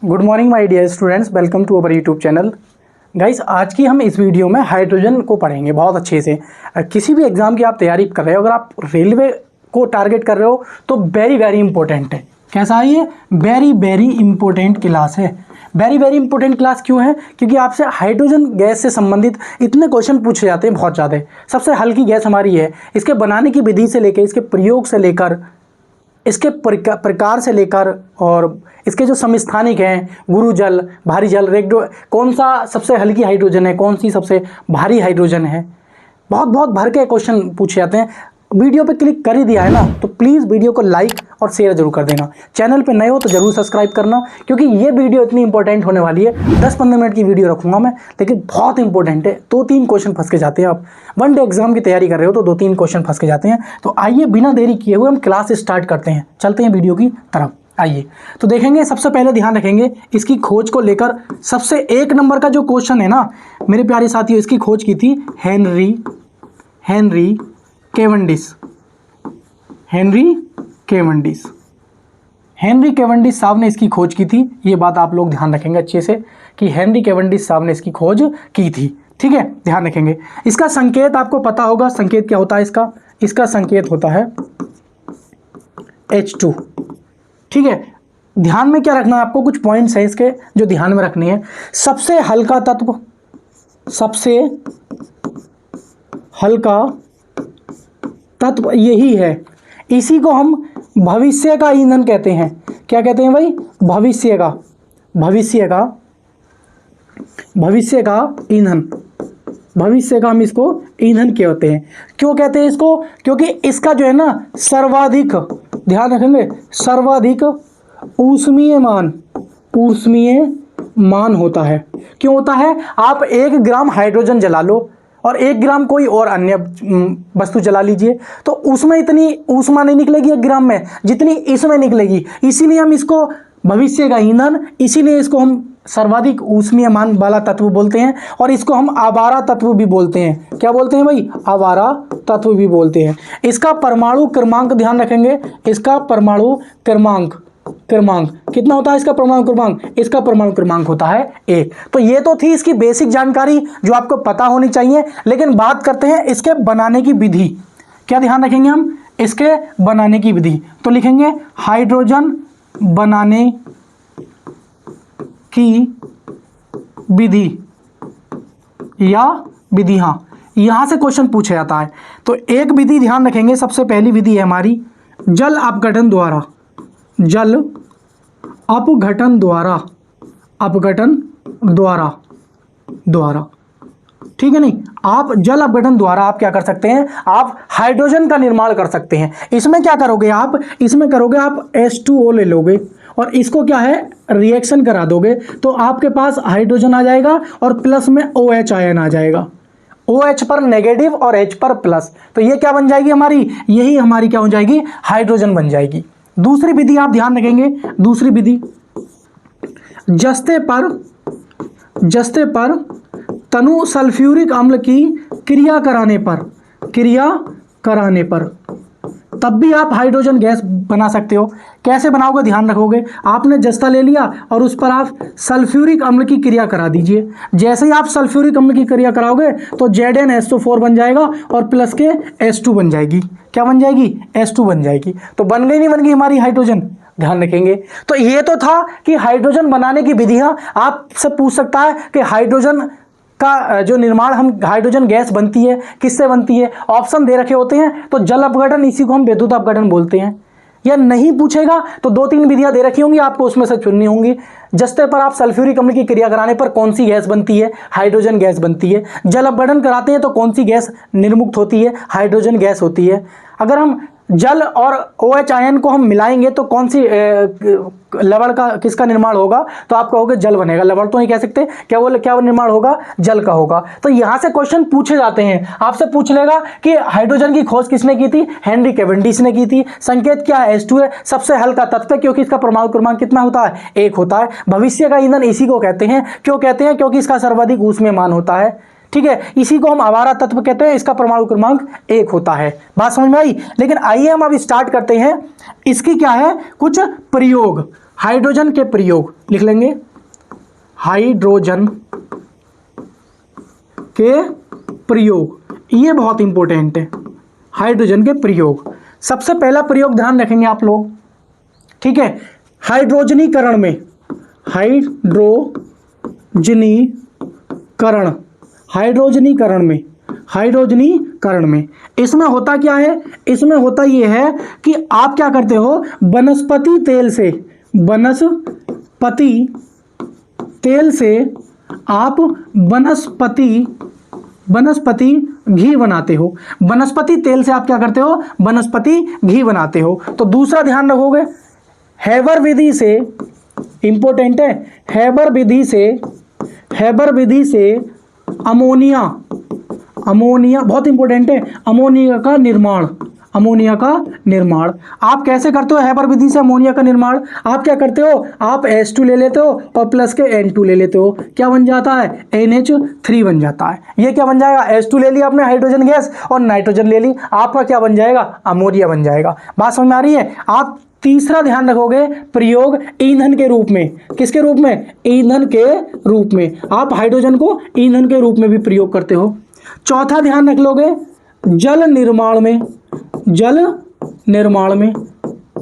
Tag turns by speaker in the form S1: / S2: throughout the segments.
S1: Good morning my dear students, welcome to our YouTube channel. Guys, आज की हम इस वीडियो में हाइड्रोजन को पढ़ेंगे बहुत अच्छे से। किसी भी एग्जाम की आप तैयारी कर रहे हो, अगर आप रेलवे को टारगेट कर रहे हो तो वेरी वेरी इंपॉर्टेंट है। कैसा है ये? वेरी वेरी इंपॉर्टेंट क्लास है। वेरी वेरी इंपॉर्टेंट क्लास क्यों है? क्योंकि आपसे हाइड्रोजन गैस से संबंधित इतने क्वेश्चन पूछे जाते हैं बहुत ज़्यादा। सबसे हल्की गैस हमारी है, इसके बनाने की विधि से लेकर, इसके प्रयोग से लेकर, इसके प्रकार से लेकर और इसके जो समस्थानिक हैं, गुरु जल, भारी जल, रेगडो, कौन सा सबसे हल्की हाइड्रोजन है, कौन सी सबसे भारी हाइड्रोजन है, बहुत बहुत भर के क्वेश्चन पूछे जाते हैं। वीडियो पे क्लिक कर ही दिया है ना, तो प्लीज़ वीडियो को लाइक और शेयर जरूर कर देना। चैनल पे नए हो तो जरूर सब्सक्राइब करना, क्योंकि ये वीडियो इतनी इंपॉर्टेंट होने वाली है। 10-15 मिनट की वीडियो रखूंगा मैं, लेकिन बहुत इंपॉर्टेंट है। 2-3 क्वेश्चन फंस के जाते हैं। आप वन डे एग्जाम की तैयारी कर रहे हो तो 2-3 क्वेश्चन फंस के जाते हैं। तो आइए बिना देरी किए हुए हम क्लास स्टार्ट करते हैं, चलते हैं वीडियो की तरफ। आइए तो देखेंगे, सबसे पहले ध्यान रखेंगे इसकी खोज को लेकर। सबसे 1 नंबर का जो क्वेश्चन है ना मेरे प्यारे साथियों, इसकी खोज की थी हेनरी केवेंडिश साहब ने इसकी खोज की थी। ये बात आप लोग ध्यान रखेंगे अच्छे से कि हेनरी केवेंडिश साहब ने इसकी खोज की थी। ठीक है, ध्यान रखेंगे। इसका संकेत आपको पता होगा, संकेत क्या होता है इसका संकेत होता है H2। ठीक है, ध्यान में क्या रखना है आपको, कुछ पॉइंट्स हैं इसके जो ध्यान में रखने हैं। सबसे हल्का तत्व यही है, इसी को हम भविष्य का ईंधन कहते हैं। क्या कहते हैं भाई? भविष्य का हम इसको ईंधन कहते हैं। क्यों कहते हैं इसको? क्योंकि इसका जो है ना सर्वाधिक, ध्यान रखेंगे, सर्वाधिक ऊष्मीय मान होता है। क्यों होता है? आप 1 ग्राम हाइड्रोजन जला लो और 1 ग्राम कोई और अन्य वस्तु जला लीजिए, तो उसमें इतनी ऊष्मा नहीं निकलेगी 1 ग्राम में जितनी इसमें निकलेगी। इसीलिए हम इसको भविष्य का ईंधन, इसीलिए इसको हम सर्वाधिक ऊष्मीय मान वाला तत्व बोलते हैं। और इसको हम आवारा तत्व भी बोलते हैं। क्या बोलते हैं भाई? आवारा तत्व भी बोलते हैं। इसका परमाणु क्रमांक ध्यान रखेंगे, इसका परमाणु क्रमांक कितना होता है? इसका परमाणु क्रमांक होता है 1। तो ये तो थी इसकी बेसिक जानकारी जो आपको पता होनी चाहिए। लेकिन बात करते हैं इसके बनाने की विधि। क्या ध्यान रखेंगे हम? इसके बनाने की विधि। तो लिखेंगे हाइड्रोजन बनाने की विधि या विधियां, यहां से क्वेश्चन पूछा जाता है। तो एक विधि ध्यान रखेंगे, सबसे पहली विधि है हमारी जल अपघटन द्वारा। ठीक है, नहीं, आप जल अपघटन द्वारा आप क्या कर सकते हैं? आप हाइड्रोजन का निर्माण कर सकते हैं। इसमें क्या करोगे आप? इसमें करोगे आप H2O ले लोगे और इसको क्या है, रिएक्शन करा दोगे, तो आपके पास हाइड्रोजन आ जाएगा और प्लस में OH आयन आ जाएगा। OH पर नेगेटिव और H पर प्लस, तो ये क्या बन जाएगी हमारी? यही हमारी क्या हो जाएगी? हाइड्रोजन बन जाएगी। दूसरी विधि आप ध्यान रखेंगे, दूसरी विधि जस्ते पर तनु सल्फ्यूरिक अम्ल की क्रिया कराने पर तब भी आप हाइड्रोजन गैस बना सकते हो। कैसे बनाओगे? ध्यान रखोगे, आपने जस्ता ले लिया और उस पर आप सल्फ्यूरिक अम्ल की क्रिया करा दीजिए। जैसे ही आप सल्फ्यूरिक अम्ल की क्रिया कराओगे तो ZnH2 बन जाएगा और प्लस के H2 बन जाएगी। क्या बन जाएगी? H2 बन जाएगी। तो बन गई नहीं बन गई हमारी हाइड्रोजन? ध्यान रखेंगे। तो ये तो था कि हाइड्रोजन बनाने की विधियां। आपसे पूछ सकता है कि हाइड्रोजन का जो निर्माण, हम हाइड्रोजन गैस बनती है किससे बनती है? ऑप्शन दे रखे होते हैं, तो जल अपघटन, इसी को हम विद्युत अपघटन बोलते हैं। या नहीं पूछेगा तो 2-3 विधियां दे रखी होंगी, आपको उसमें से चुननी होंगी। जस्ते पर आप सल्फ्यूरिक अम्ल की क्रिया कराने पर कौन सी गैस बनती है? हाइड्रोजन गैस बनती है। जल अपघटन कराते हैं तो कौन सी गैस निर्मुक्त होती है? हाइड्रोजन गैस होती है। अगर हम जल और OH आयन को हम मिलाएंगे तो कौन सी लवण का, किसका निर्माण होगा? तो आप कहोगे जल बनेगा। लवण तो नहीं कह सकते, क्या निर्माण होगा? जल का होगा। तो यहां से क्वेश्चन पूछे जाते हैं। आपसे पूछ लेगा कि हाइड्रोजन की खोज किसने की थी? हेनरी केवेंडिश ने की थी। संकेत क्या है? H2 है। सबसे हल्का तत्व, क्योंकि इसका परमाणु क्रमांक कितना होता है? 1 होता है। भविष्य का ईंधन इसी को कहते हैं। क्यों कहते हैं? क्योंकि इसका सर्वाधिक ऊष्मीय मान होता है। ठीक है, इसी को हम आवारा तत्व कहते हैं। इसका परमाणु क्रमांक 1 होता है। बात समझ में आई? लेकिन आइए हम अब स्टार्ट करते हैं। इसकी क्या है कुछ प्रयोग, हाइड्रोजन के प्रयोग लिख लेंगे, हाइड्रोजन के प्रयोग, ये बहुत इंपॉर्टेंट है। हाइड्रोजन के प्रयोग, सबसे पहला प्रयोग ध्यान रखेंगे आप लोग, ठीक है। हाइड्रोजनीकरण में, हाइड्रोजनीकरण, हाइड्रोजनीकरण में, हाइड्रोजनीकरण में इसमें होता क्या है, इसमें होता ये है कि आप क्या करते हो, वनस्पति तेल से, वनस्पति तेल से आप वनस्पति घी बनाते हो। वनस्पति तेल से आप क्या करते हो, वनस्पति घी बनाते हो। तो दूसरा ध्यान रखोगे, हेबर विधि से, इंपॉर्टेंट है, हेबर विधि से अमोनिया, अमोनिया बहुत इंपॉर्टेंट है, अमोनिया का निर्माण, अमोनिया का निर्माण आप कैसे करते हो, हेबर विधि से अमोनिया का निर्माण आप क्या करते हो, आप H2 ले लेते हो और प्लस के N2 ले लेते हो, क्या बन जाता है, NH3 बन जाता है। ये क्या बन जाएगा, H2 ले लिया आपने हाइड्रोजन गैस और नाइट्रोजन ले ली, आपका क्या बन जाएगा, अमोनिया बन जाएगा। बात समझ में आ रही है। आप तीसरा ध्यान रखोगे, प्रयोग ईंधन के रूप में, किसके रूप में, ईंधन के रूप में, आप हाइड्रोजन को ईंधन के रूप में भी प्रयोग करते हो। चौथा ध्यान रख लोगे, जल निर्माण में, जल निर्माण में,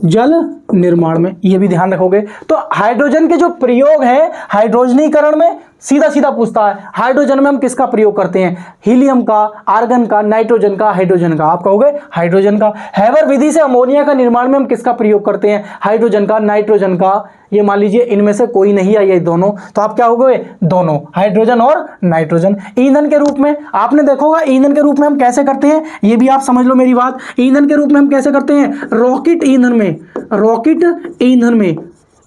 S1: जल निर्माण में, ये भी ध्यान रखोगे। तो हाइड्रोजन के जो प्रयोग है हाइड्रोजनीकरण में, सीधा सीधा पूछता है हाइड्रोजन में हम किसका प्रयोग करते हैं, हीलियम का, आर्गन का, नाइट्रोजन का, हाइड्रोजन का, आप कहोगे हाइड्रोजन का। हेबर विधि से अमोनिया का निर्माण में हम किसका प्रयोग करते हैं, हाइड्रोजन का, नाइट्रोजन का। ये मान लीजिए इनमें से कोई नहीं है, ये दोनों, तो आप क्या हो गए, दोनों, हाइड्रोजन और नाइट्रोजन। ईंधन के रूप में आपने देखा होगा, ईंधन के रूप में हम कैसे करते हैं, ये भी आप समझ लो मेरी बात। ईंधन के रूप में हम कैसे करते हैं, रॉकेट ईंधन में, रॉकेट ईंधन में,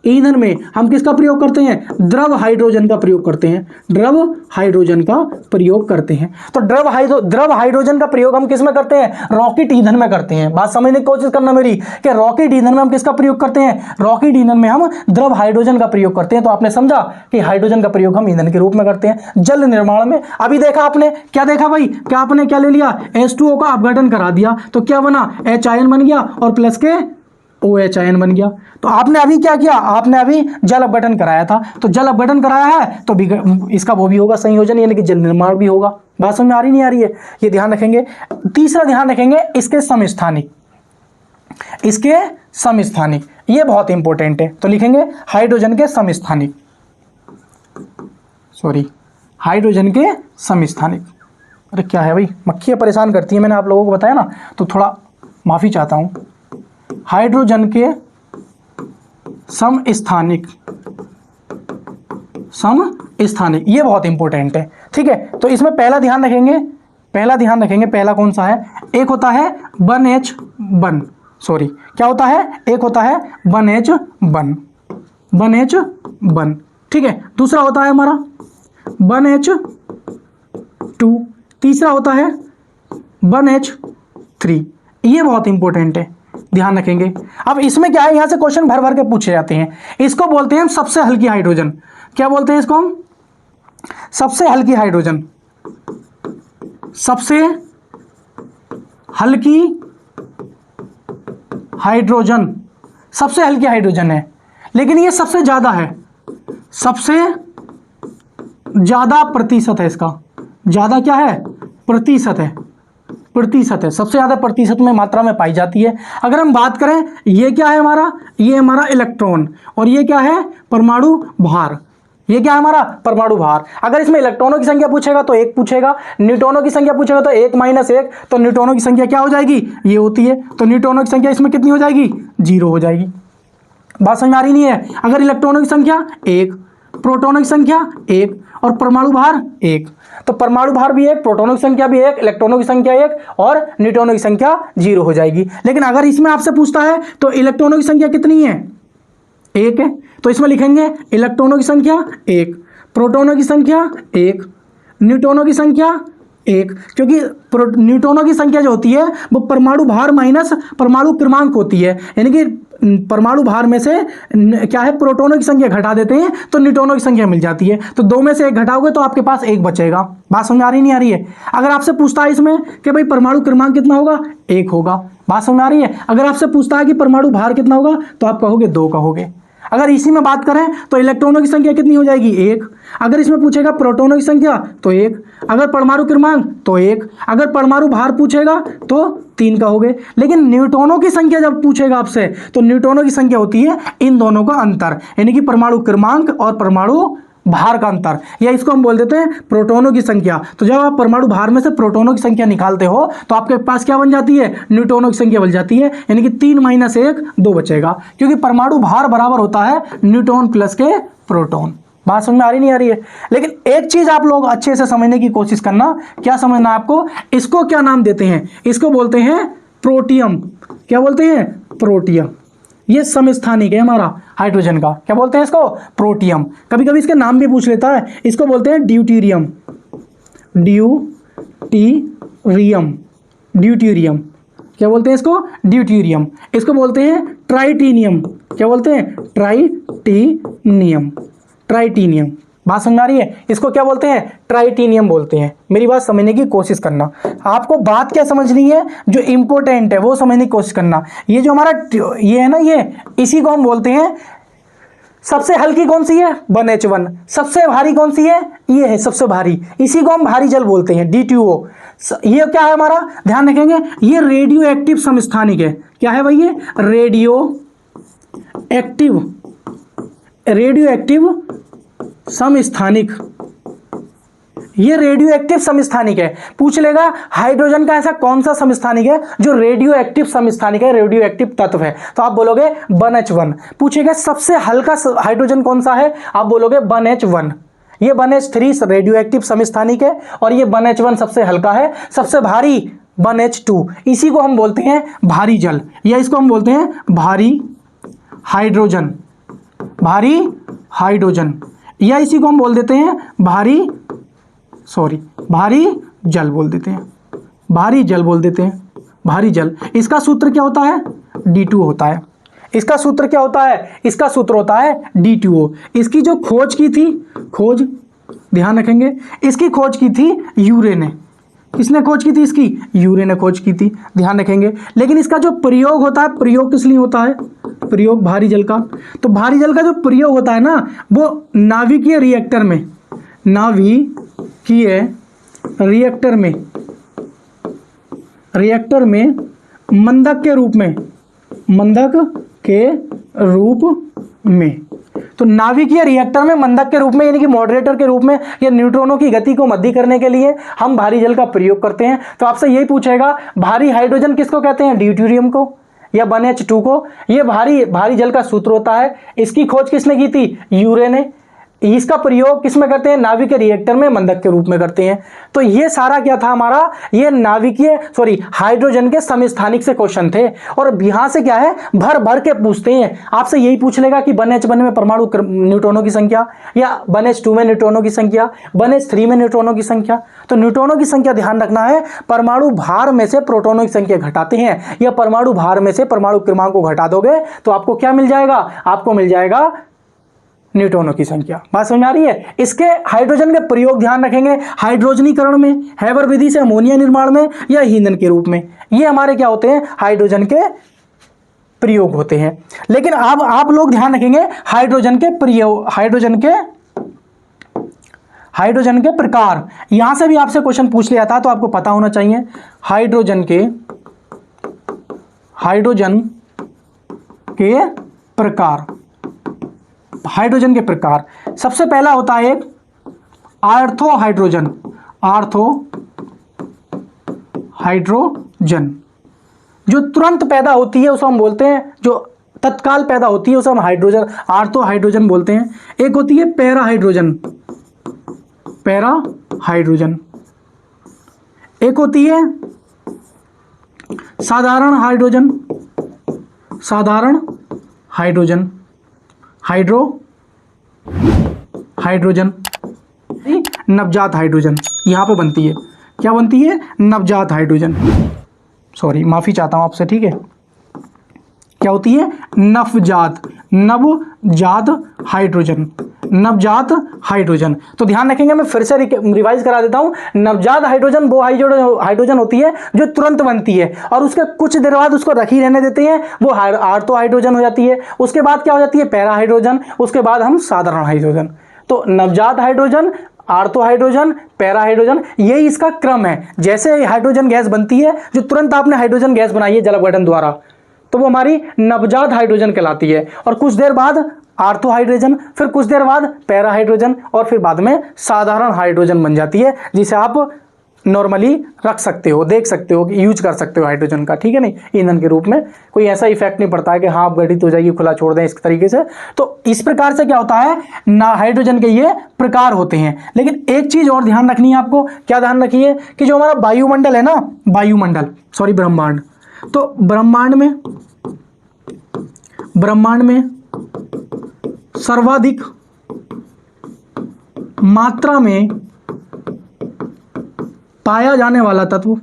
S1: ईंधन में हम किसका प्रयोग करते हैं, द्रव हाइड्रोजन का प्रयोग करते हैं, द्रव हाइड्रोजन का प्रयोग करते हैं। तो द्रव हाइड्रोजन का प्रयोग हम किस में करते हैं, रॉकेट ईंधन में करते हैं। बात समझने की कोशिश करना मेरी, कि रॉकेट ईंधन में हम किसका प्रयोग करते हैं, रॉकेट ईंधन में हम द्रव हाइड्रोजन का प्रयोग करते हैं। तो आपने समझा कि हाइड्रोजन का प्रयोग हम ईंधन के रूप में करते हैं। जल निर्माण में अभी देखा आपने, क्या देखा भाई, क्या आपने क्या ले लिया, H2O का अपघटन करा दिया, तो क्या बना, H आयन बन गया और प्लस के OH आयन बन गया। तो आपने अभी क्या किया, आपने अभी जल अपघटन कराया था, तो जल अपघटन कराया है तो इसका वो भी होगा संयोजन, यानी कि जल निर्माण भी होगा। बात समझ में आ रही नहीं आ रही है, ये ध्यान रखेंगे। तीसरा ध्यान रखेंगे, इसके समस्थानिक, इसके समस्थानिक, ये बहुत इंपॉर्टेंट है। तो लिखेंगे हाइड्रोजन के समस्थानिक, सॉरी हाइड्रोजन के समस्थानिक। अरे क्या है भाई, मक्खियाँ परेशान करती है, मैंने आप लोगों को बताया ना, तो थोड़ा माफ़ी चाहता हूँ। हाइड्रोजन के समस्थानिक, समस्थानिक, ये बहुत इंपॉर्टेंट है, ठीक है। तो इसमें पहला ध्यान रखेंगे, पहला कौन सा है, एक होता है 1H वन, सॉरी क्या होता है, एक होता है 1H वन, ठीक है। दूसरा होता है हमारा 1H2, तीसरा होता है 1H3, ये बहुत इंपॉर्टेंट है, ध्यान रखेंगे। अब इसमें क्या है, यहां से क्वेश्चन भर भर के पूछे जाते हैं। इसको बोलते हैं हम सबसे हल्की हाइड्रोजन, क्या बोलते हैं इसको हम, सबसे हल्की हाइड्रोजन, सबसे हल्की हाइड्रोजन, सबसे हल्की हाइड्रोजन है, लेकिन ये सबसे ज्यादा है, सबसे ज्यादा प्रतिशत है इसका, ज्यादा क्या है, प्रतिशत है, प्रतिशत है, सबसे ज़्यादा प्रतिशत में मात्रा में पाई जाती है। अगर हम बात करें, ये क्या है हमारा, ये हमारा इलेक्ट्रॉन, और ये क्या है, परमाणु भार, ये क्या है हमारा, परमाणु भार। अगर इसमें इलेक्ट्रॉनों की संख्या पूछेगा तो 1 पूछेगा, न्यूट्रॉनों की संख्या पूछेगा तो 1 - 1, तो न्यूट्रॉनों की संख्या क्या हो जाएगी, ये होती है, तो न्यूट्रॉनों की संख्या इसमें कितनी हो जाएगी, 0 हो जाएगी। बात समझ में आ रही नहीं है। अगर इलेक्ट्रॉनों की संख्या 1, प्रोटॉनों की संख्या 1 और परमाणु भार 1, तो परमाणु भार भी 1, प्रोटॉनों की संख्या भी 1, इलेक्ट्रॉनों की संख्या 1 और न्यूट्रॉनों की संख्या 0 हो जाएगी। लेकिन अगर इसमें आपसे पूछता है तो इलेक्ट्रॉनों की संख्या कितनी है, 1 है, तो इसमें लिखेंगे इलेक्ट्रॉनों की संख्या 1, प्रोटॉनों की संख्या 1, न्यूट्रॉनों की संख्या 1, क्योंकि न्यूट्रॉनों की संख्या जो होती है वो परमाणु भार माइनस परमाणु क्रमांक होती है, यानी कि परमाणु भार में से क्या है, प्रोटॉनों की संख्या घटा देते हैं तो न्यूट्रॉनों की संख्या मिल जाती है, तो 2 में से 1 घटाओगे तो आपके पास 1 बचेगा। बात समझ आ रही नहीं आ रही है। अगर आपसे पूछता है इसमें कि भाई परमाणु क्रमांक कितना होगा, 1 होगा। बात समझ आ रही है। अगर आपसे पूछता है कि परमाणु भार कितना होगा तो आप कहोगे 2 कहोगे। अगर इसी में बात करें तो इलेक्ट्रॉनों की संख्या कितनी हो जाएगी, 1। अगर इसमें पूछेगा प्रोटॉनों की संख्या तो 1, अगर परमाणु क्रमांक तो 1, अगर परमाणु भार पूछेगा तो 3 का हो गए। लेकिन न्यूट्रॉनों की संख्या जब पूछेगा आपसे तो न्यूट्रॉनों की संख्या होती है इन दोनों का अंतर, यानी कि परमाणु क्रमांक और परमाणु भार का अंतर, या इसको हम बोल देते हैं प्रोटॉनों की संख्या। तो जब आप परमाणु भार में से प्रोटॉनों की संख्या निकालते हो तो आपके पास क्या बन जाती है, न्यूट्रॉनों की संख्या बन जाती है, यानी कि 3 - 1 2 बचेगा, क्योंकि परमाणु भार बराबर होता है न्यूट्रॉन प्लस के प्रोटॉन। बात समझ में आ रही नहीं आ रही है? लेकिन एक चीज आप लोग अच्छे से समझने की कोशिश करना, क्या समझना है आपको, इसको क्या नाम देते हैं, इसको बोलते हैं प्रोटियम। क्या बोलते हैं, प्रोटियम। ये समस्थानिक है हमारा हाइड्रोजन का, क्या बोलते हैं इसको, प्रोटियम। कभी कभी इसके नाम भी पूछ लेता है, इसको बोलते हैं ड्यूटीरियम, ड्यूटीरियम, ड्यूटीरियम। क्या बोलते हैं इसको, ड्यूटीरियम। इसको बोलते हैं ट्राइटीनियम। क्या बोलते हैं, ट्राइटीनियम, ट्राइटीनियम। बात समझ आ रही है? इसको क्या बोलते हैं, ट्राइटीनियम बोलते हैं। मेरी बात समझने की कोशिश करना, आपको बात क्या समझनी है, जो इंपॉर्टेंट है वो समझने की कोशिश करना। ये जो हमारा ये है ना, ये इसी को हम बोलते हैं, सबसे हल्की कौन सी है, 1H1। सबसे भारी कौन सी है, ये है सबसे भारी, इसी को हम भारी जल बोलते हैं, D2O। ये क्या है हमारा, ध्यान रखेंगे, ये रेडियो एक्टिव समस्थानिक है। क्या है भाई, ये रेडियो एक्टिव, रेडियो एक्टिव समस्थानिक, ये रेडियो एक्टिव समस्थानिक है। पूछ लेगा हाइड्रोजन का ऐसा कौन सा समस्थानिक है जो रेडियो एक्टिव समस्थानिक है, रेडियो एक्टिव तत्व है, तो आप बोलोगे 1H1। पूछेगा सबसे हल्का हाइड्रोजन कौन सा है, आप बोलोगे 1H1। ये 1H3 रेडियो एक्टिव समस्थानिक है और ये 1H1 सबसे हल्का है। सबसे भारी 1H2, इसी को हम बोलते हैं भारी जल, या इसको हम बोलते हैं भारी हाइड्रोजन, भारी हाइड्रोजन, या इसी को हम बोल देते हैं भारी जल बोल देते हैं, भारी जल बोल देते हैं, भारी जल। इसका सूत्र क्या होता है, D2 होता है। इसका सूत्र क्या होता है, इसका सूत्र होता है D2O। इसकी जो खोज की थी, खोज ध्यान रखेंगे, इसकी खोज की थी यूरे ने। किसने खोज की थी इसकी, यूरे ने खोज की थी, ध्यान रखेंगे। लेकिन इसका जो प्रयोग होता है, प्रयोग किस लिए होता है, प्रयोग भारी जल का। तो भारी जल का जो प्रयोग होता है ना, वो नाभिकीय रिएक्टर में, नाभिकीय रिएक्टर में, रिएक्टर में मंदक के रूप में, मंदक के रूप में। तो नाभिकीय रिएक्टर में मंदक के रूप में, यानी कि मॉडरेटर के रूप में, या न्यूट्रॉनों की गति को मध्य करने के लिए हम भारी जल का प्रयोग करते हैं। तो आपसे यही पूछेगा भारी हाइड्रोजन किसको कहते हैं, ड्यूटेरियम को या 1H2 को। ये भारी जल का सूत्र होता है। इसकी खोज किसने की थी, यूरे ने। इसका प्रयोग किसमें करते हैं, नाभिकीय रिएक्टर में मंदक के रूप में करते हैं। तो ये सारा क्या था हमारा, ये हाइड्रोजन के समस्थानिक से क्वेश्चन थे। और यहां से क्या है, भर भर के पूछते हैं आपसे, यही पूछ लेगा कि 1H1 में परमाणु न्यूट्रॉनों की संख्या, या 1H2 में न्यूट्रॉनों की संख्या, 1H3 में न्यूट्रॉनों की संख्या। तो न्यूट्रॉनों की संख्या ध्यान रखना है, परमाणु भार में से प्रोटॉनों की संख्या घटाते हैं, या परमाणु भार में से परमाणु क्रमांक को घटा दोगे तो आपको क्या मिल जाएगा, आपको मिल जाएगा न्यूट्रॉनों की संख्या। बात समझ में आ रही है? इसके हाइड्रोजन के प्रयोग ध्यान रखेंगे, हाइड्रोजनीकरण में, हैबर विधि से अमोनिया निर्माण में, या ईंधन के रूप में। ये हमारे क्या होते हैं, हाइड्रोजन के प्रयोग होते हैं। लेकिन अब आप लोग ध्यान रखेंगे हाइड्रोजन के प्रयोग, हाइड्रोजन के प्रकार। यहां से भी आपसे क्वेश्चन पूछ लिया था, तो आपको पता होना चाहिए हाइड्रोजन के प्रकार। हाइड्रोजन के प्रकार, सबसे पहला होता है एक आर्थो हाइड्रोजन, आर्थो हाइड्रोजन, जो तुरंत पैदा होती है उसे हम बोलते हैं, जो तत्काल पैदा होती है उसे हम हाइड्रोजन, आर्थो हाइड्रोजन बोलते हैं। एक होती है पैरा हाइड्रोजन, पैरा हाइड्रोजन। एक होती है साधारण हाइड्रोजन, साधारण हाइड्रोजन, हाइड्रोजन। नवजात हाइड्रोजन यहां पे बनती है, क्या बनती है, नवजात हाइड्रोजन। सॉरी, माफी चाहता हूं आपसे, ठीक है। क्या होती है, नवजात हाइड्रोजन, नवजात हाइड्रोजन। तो ध्यान रखेंगे, मैं फिर से रिवाइज करा देता हूं। नवजात हाइड्रोजन वो हाइड्रोजन होती है जो तुरंत बनती है और उसके कुछ देर बाद उसको रखी रहने देते हैं, वो आर्थो हाइड्रोजन हो जाती है। उसके बाद क्या हो जाती है, पैरा हाइड्रोजन, उसके बाद हम साधारण हाइड्रोजन। तो नवजात hydrogen, ortho hydrogen, para hydrogen, यही इसका क्रम है। जैसे हाइड्रोजन गैस बनती है, जो तुरंत आपने हाइड्रोजन गैस बनाई है जल अपघटन द्वारा, तो वो हमारी नवजात हाइड्रोजन कहलाती है। और कुछ देर बाद आर्थो हाइड्रोजन, फिर कुछ देर बाद पैरा हाइड्रोजन और फिर बाद में साधारण हाइड्रोजन बन जाती है, जिसे आप नॉर्मली रख सकते हो, देख सकते हो, यूज कर सकते हो हाइड्रोजन का, ठीक है नहीं, ईंधन के रूप में। कोई ऐसा इफेक्ट नहीं पड़ता है कि हाँ आप घटित हो जाएगी, खुला छोड़ दें इस तरीके से। तो इस प्रकार से क्या होता है ना, हाइड्रोजन के ये प्रकार होते हैं। लेकिन एक चीज और ध्यान रखनी है आपको, क्या ध्यान रखिए कि जो हमारा वायुमंडल है ना, वायुमंडल सॉरी ब्रह्मांड, तो ब्रह्मांड में सर्वाधिक मात्रा में पाया जाने वाला तत्व,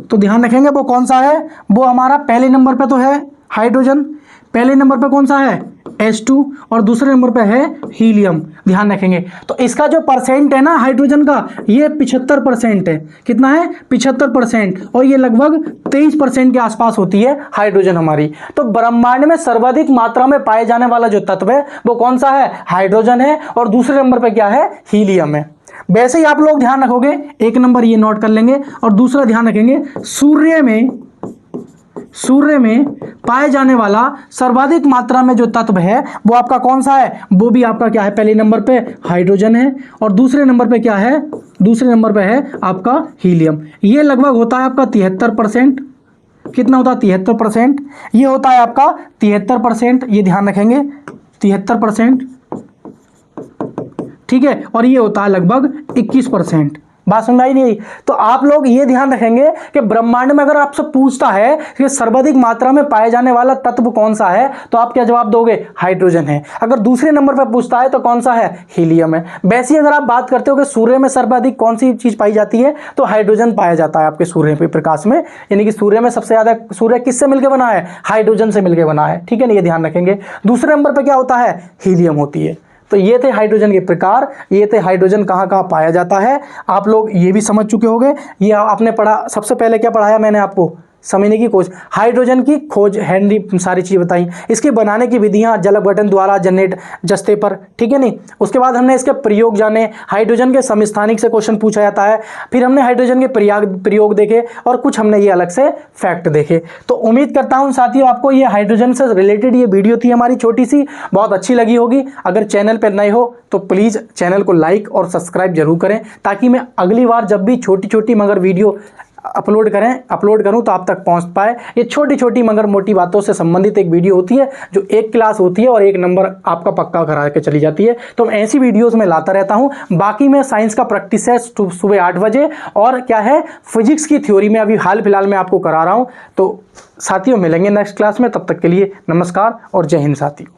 S1: तो ध्यान रखेंगे वो कौन सा है, वो हमारा पहले नंबर पे तो है हाइड्रोजन, पहले नंबर पे कौन सा है H2 और दूसरे नंबर पे है हीलियम। ध्यान रखेंगे। तो इसका जो परसेंट है ना हाइड्रोजन का, ये 75% है। कितना है, 75%, और ये लगभग 23% के आसपास होती है हाइड्रोजन हमारी। तो ब्रह्मांड में सर्वाधिक मात्रा में पाए जाने वाला जो तत्व है वो कौन सा है, हाइड्रोजन है, और दूसरे नंबर पर क्या है, हीलियम है। वैसे ही आप लोग ध्यान रखोगे, एक नंबर ये नोट कर लेंगे, और दूसरा ध्यान रखेंगे, सूर्य में पाए जाने वाला सर्वाधिक मात्रा में जो तत्व है वो आपका कौन सा है, वो भी आपका क्या है, पहले नंबर पे हाइड्रोजन है, और दूसरे नंबर पे क्या है, दूसरे नंबर पे है आपका हीलियम। ये लगभग होता है आपका 73%। कितना होता है, 73%। ये होता है आपका 73%, ये ध्यान रखेंगे 73%, ठीक है। और ये होता है लगभग 21%। बात समझ आई नहीं? तो आप लोग ये ध्यान रखेंगे कि ब्रह्मांड में अगर आपसे पूछता है कि सर्वाधिक मात्रा में पाए जाने वाला तत्व कौन सा है, तो आप क्या जवाब दोगे, हाइड्रोजन है। अगर दूसरे नंबर पर पूछता है तो कौन सा है, हीलियम है। वैसे ही अगर आप बात करते हो कि सूर्य में सर्वाधिक कौन सी चीज पाई जाती है, तो हाइड्रोजन पाया जाता है आपके सूर्य पे प्रकाश में, यानी कि सूर्य में सबसे ज्यादा, सूर्य किससे मिलकर बना है, हाइड्रोजन से मिलकर बना है, ठीक है ना, ये ध्यान रखेंगे। दूसरे नंबर पर क्या होता है, हीलियम होती है। तो ये थे हाइड्रोजन के प्रकार, ये थे हाइड्रोजन कहाँ कहाँ पाया जाता है। आप लोग ये भी समझ चुके होंगे। ये आपने पढ़ा, सबसे पहले क्या पढ़ाया मैंने आपको, समझने की खोज, हाइड्रोजन की खोज, हेनरी, सारी चीज़ बताई। इसके बनाने की विधियाँ जल अपघटन द्वारा जनरेट जस्ते पर, ठीक है नहीं। उसके बाद हमने इसके प्रयोग जाने, हाइड्रोजन के समस्थानिक से क्वेश्चन पूछा जाता है। फिर हमने हाइड्रोजन के प्रयोग देखे, और कुछ हमने ये अलग से फैक्ट देखे। तो उम्मीद करता हूँ साथियों आपको ये हाइड्रोजन से रिलेटेड ये वीडियो थी हमारी छोटी सी, बहुत अच्छी लगी होगी। अगर चैनल पर नए हो तो प्लीज़ चैनल को लाइक और सब्सक्राइब जरूर करें, ताकि मैं अगली बार जब भी छोटी छोटी मगर वीडियो अपलोड करूं तो आप तक पहुंच पाए। ये छोटी छोटी मगर मोटी बातों से संबंधित एक वीडियो होती है, जो एक क्लास होती है और एक नंबर आपका पक्का करा के चली जाती है। तो मैं ऐसी वीडियोस में लाता रहता हूं। बाकी मैं साइंस का प्रैक्टिस है सुबह 8 बजे, और क्या है, फिजिक्स की थ्योरी में अभी हाल फिलहाल में आपको करा रहा हूँ। तो साथियों मिलेंगे नेक्स्ट क्लास में, तब तक के लिए नमस्कार और जय हिंद साथियों।